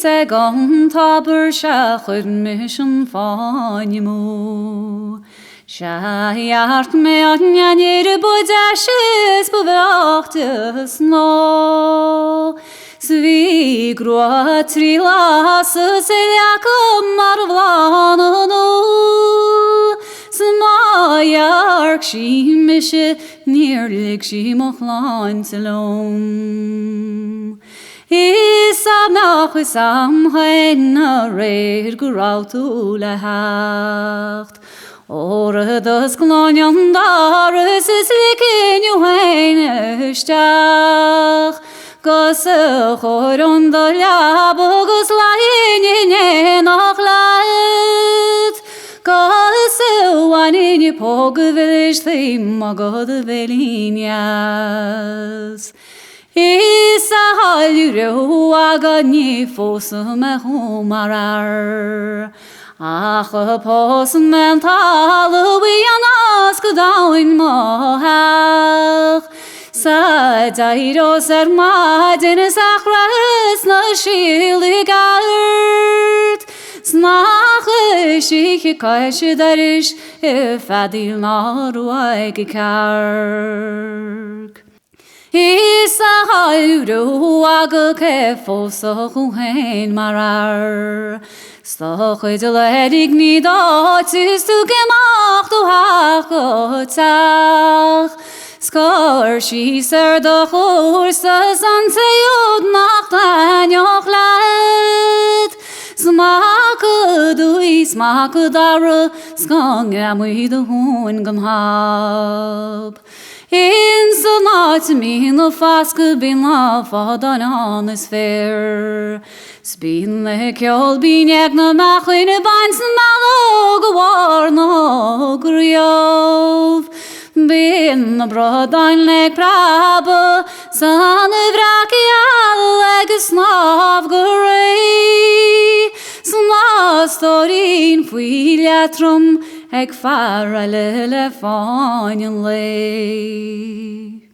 se gan taber chud mis an fáinimú. Seart me anjanir bodashes bevachtes no. Svi grua trilas seliakum marvlano. Smayark shi mishe neerlik shi mochlan selom. Isam nach isam hein reir grautu lehacht. Ore das glonjan dares is likin ju hein stach. Gosse choron da labogos lain nach laet. Gosse wanin pogvelish thim magod velinias. Isa haluru agani fosum humarar. Ach pos mental we anas godain mohach. Sa dairo ser madin sachras na shiligart. Snach shich kaish darish ifadil naruai gekark. Isa haluru aga kefo so hein marar. Stoch de ledig ni dat is tu gemacht du hachotach. Skor she ser de horse sante jod nacht an jochlet. Smaken du smaken daar skong amui de hoen gamhab. In so not me no faske bin la fadan an is fair. Spin le kjol bin jeg na machin bans malo gwar no grjov. Bin na brodain le prabe san vraki alleg snav grei. Sna storin fuiljatrum eg fara lele fanjen lei.